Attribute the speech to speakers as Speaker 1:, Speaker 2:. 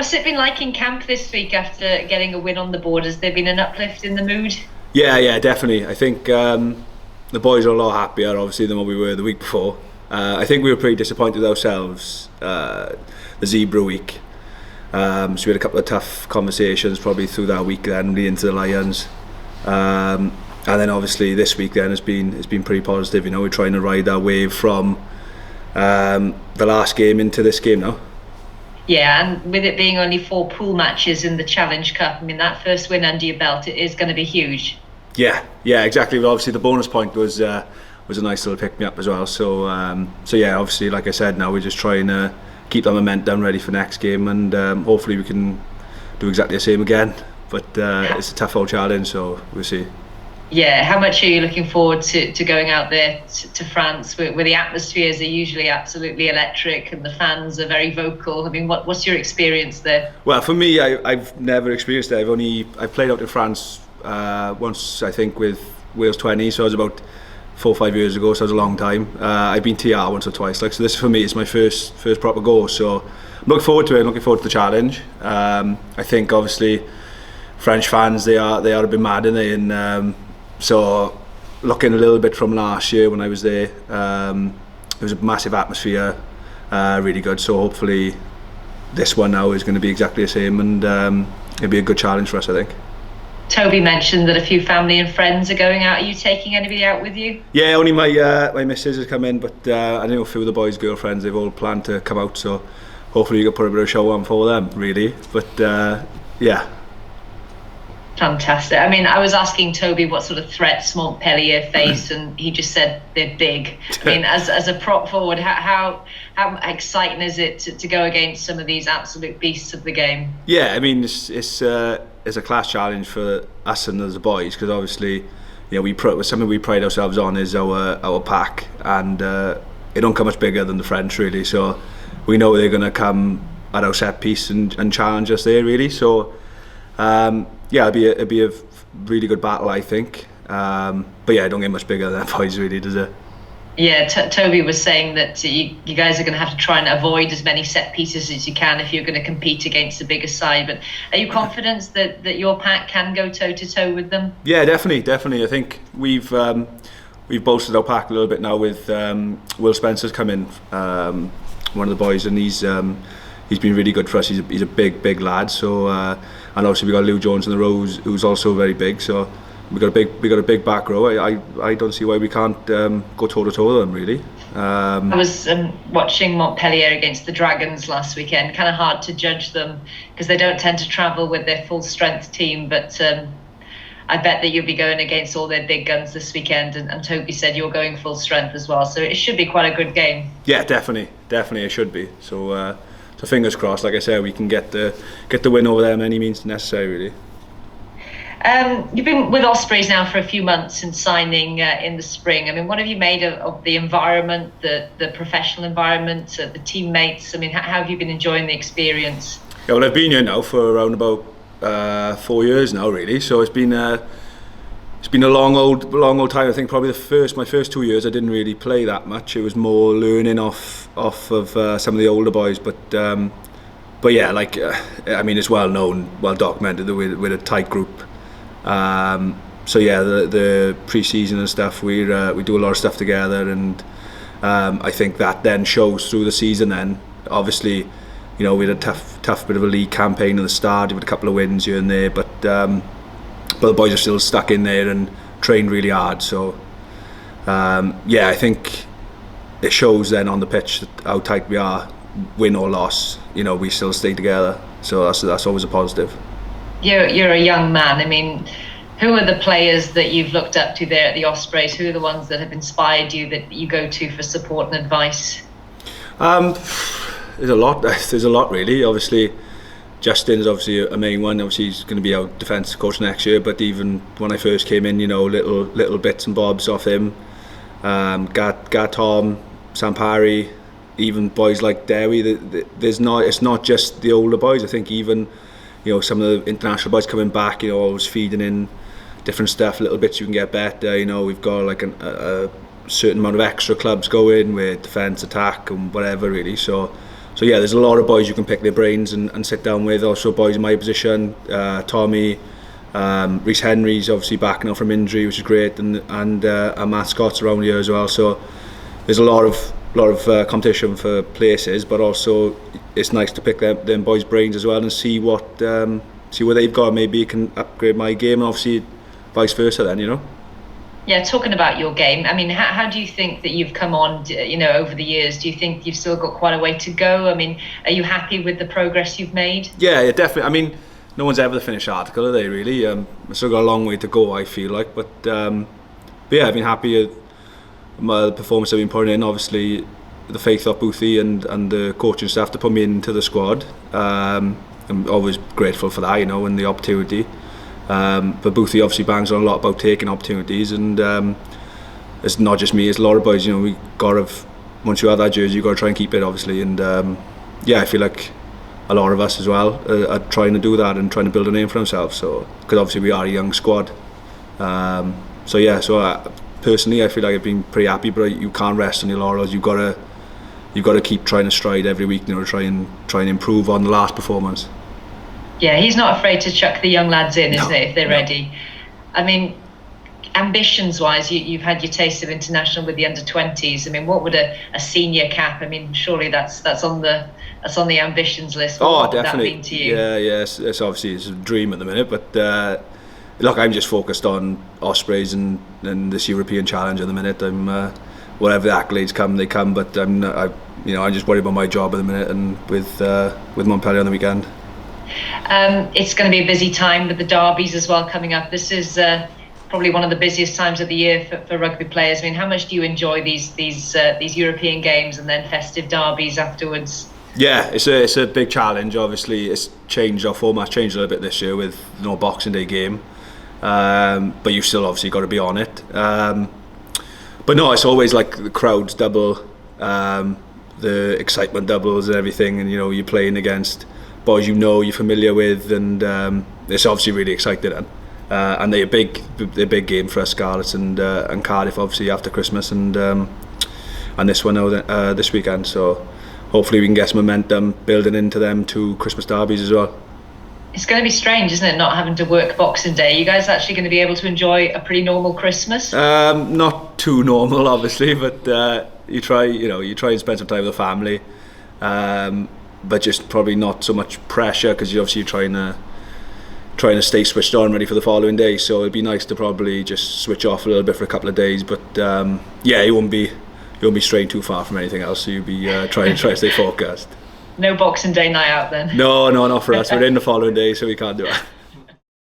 Speaker 1: What's it been like in camp this week after getting a win on the board? Has there been an uplift in the mood?
Speaker 2: Yeah, definitely. I think the boys are a lot happier, obviously, than what we were the week before. I think we were pretty disappointed with ourselves the Zebra week. So we had a couple of tough conversations probably through that week then, leading into the Lions. And then obviously this week then it's been pretty positive. We're trying to ride that wave from the last game into this game now.
Speaker 1: Yeah, and with it being only 4 pool matches in the Challenge Cup, I mean, that first win under your belt, it is going to be huge.
Speaker 2: Yeah, exactly. But obviously the bonus point was a nice little pick me up as well. So yeah, obviously, like I said, now we're just trying to keep that momentum ready for next game, and hopefully we can do exactly the same again. But it's a tough old challenge, so we'll see.
Speaker 1: Yeah, how much are you looking forward to going out there to France, where the atmospheres are usually absolutely electric and the fans are very vocal? I mean, what's your experience there?
Speaker 2: Well, for me, I've never experienced it. I've played out in France once, I think, with Wales 20, so I was about 4 or 5 years ago, so it was a long time. I've been TR once or twice, so this for me is my first proper go. So I'm looking forward to it. I'm looking forward to the challenge. I think obviously French fans they are a bit mad, aren't they? And so looking a little bit from last year when I was there, it was a massive atmosphere, really good. So hopefully this one now is going to be exactly the same, and it'll be a good challenge for us, I think.
Speaker 1: Toby mentioned that a few family and friends are going out. Are you taking anybody out with you?
Speaker 2: Yeah, only my missus has come in, but I know a few of the boys' girlfriends, they've all planned to come out, so hopefully you can put a bit of a show on for them, really. But yeah.
Speaker 1: Fantastic. I mean, I was asking Toby what sort of threats Montpellier face, and he just said they're big. I mean, as a prop forward, how exciting is it to go against some of these absolute beasts of the game? Yeah, I mean, it's a class challenge for us and as the boys, because obviously, something we pride ourselves on is our pack, and it don't come much bigger than the French, really. So we know they're going to come at our set piece and challenge us there, really. So. Yeah, it'd be a really good battle, I think. But yeah, it don't get much bigger than that, boys, really, does it? Yeah, Toby was saying that you guys are going to have to try and avoid as many set pieces as you can if you're going to compete against the bigger side. But are you confident that your pack can go toe to toe with them? Yeah,
Speaker 2: definitely. I think we've bolstered our pack a little bit now with Will Spencer's come in, one of the boys, and he's been really good for us. He's a big lad. So. And obviously we got Lou Jones in the row, who's also very big. So we got a big back row. I don't see why we can't go toe to toe with them, really.
Speaker 1: I was watching Montpellier against the Dragons last weekend. Kind of hard to judge them because they don't tend to travel with their full strength team. But I bet that you'll be going against all their big guns this weekend. And Toby said you're going full strength as well. So it should be quite a good game.
Speaker 2: Yeah, definitely it should be. So. So fingers crossed, like I said, we can get the win over them any means necessary, really.
Speaker 1: You've been with Ospreys now for a few months since signing in the spring. I mean, what have you made of the environment, the professional environment, the teammates? I mean, how have you been enjoying the experience?
Speaker 2: Yeah, well, I've been here now for around about 4 years now, really. So it's been a long old time. I think probably my first 2 years I didn't really play that much. It was more learning off of some of the older boys. But yeah, I mean, it's well known, well documented that we're a tight group. So yeah, the pre-season and stuff, we do a lot of stuff together, and I think that then shows through the season. Then obviously, we had a tough bit of a league campaign at the start. We had a couple of wins here and there, but the boys are still stuck in there and trained really hard. So yeah, I think it shows then on the pitch how tight we are, win or loss. We still stay together. So that's always a positive.
Speaker 1: You're a young man. I mean, who are the players that you've looked up to there at the Ospreys? Who are the ones that have inspired you, that you go to for support and advice?
Speaker 2: There's a lot really. Obviously, Justin's obviously a main one. Obviously, he's going to be our defence coach next year. But even when I first came in, little bits and bobs off him. Tom, Sampari, even boys like Dewi. It's not just the older boys. I think even some of the international boys coming back. Always feeding in different stuff, little bits you can get better. We've got like a certain amount of extra clubs going with defence, attack, and whatever really. So yeah, there's a lot of boys you can pick their brains and sit down with. Also boys in my position, Tommy, Rhys Henry's obviously back now from injury, which is great, and Matt Scott's around here as well. So there's a lot of competition for places, but also it's nice to pick them boys' brains as well and see what they've got. Maybe it can upgrade my game, and obviously vice versa. Then, you know.
Speaker 1: Yeah, talking about your game, I mean, how do you think that you've come on, you know, over the years? Do you think you've still got quite a way to go? I mean, are you happy with the progress you've made? Yeah,
Speaker 2: definitely. I mean, no one's ever the finished article, are they, really? I've still got a long way to go, I feel like. But yeah, I've been happy with the performance I've been putting in. Obviously, the faith of Boothie and the coaching staff to put me into the squad. I'm always grateful for that, you know, and the opportunity. But Boothie obviously bangs on a lot about taking opportunities, and it's not just me, it's a lot of boys. You know, we got to, once you have that jersey, you got to try and keep it, obviously. And yeah, I feel like a lot of us as well are trying to do that and trying to build a name for themselves. So, because obviously we are a young squad. So yeah, personally, I feel like I've been pretty happy, but you can't rest on your laurels. You've got to keep trying to stride every week, you know, try and improve on the last performance.
Speaker 1: Yeah, he's not afraid to chuck the young lads in, isn't it, if they're ready. I mean, ambitions-wise, you've had your taste of international with the under-20s. I mean, what would a senior cap? I mean, surely that's on the ambitions list. What
Speaker 2: definitely.
Speaker 1: Would that mean to you?
Speaker 2: Yeah, it's obviously it's a dream at the minute, but look, I'm just focused on Ospreys and this European Challenge at the minute. I'm whatever the accolades come, they come. But I just worry about my job at the minute and with Montpellier on the weekend.
Speaker 1: It's going to be a busy time with the derbies as well coming up. This is probably one of the busiest times of the year for rugby players. I mean, how much do you enjoy these European games and then festive derbies afterwards?
Speaker 2: Yeah, it's a big challenge. Obviously, it's changed. Our format's changed a little bit this year with no Boxing Day game, but you've still obviously got to be on it. But no, it's always like the crowds double, the excitement doubles and everything, and you know you're playing against boys you're familiar with, and it's obviously really exciting. And they're a big game for us, Scarlets and Cardiff, obviously after Christmas, and this one now this weekend. So hopefully we can get some momentum building into them two Christmas derbies as well.
Speaker 1: It's going to be strange, isn't it, not having to work Boxing Day? You guys actually going to be able to enjoy a pretty normal Christmas?
Speaker 2: Not too normal, obviously, but you try and spend some time with the family. But just probably not so much pressure, because you're obviously trying to stay switched on, ready for the following day. So it'd be nice to probably just switch off a little bit for a couple of days. But yeah, you won't be straying too far from anything else. So you'll be trying to stay focused.
Speaker 1: No Boxing Day night out then?
Speaker 2: No, not for us. We're in the following day, so we can't do it.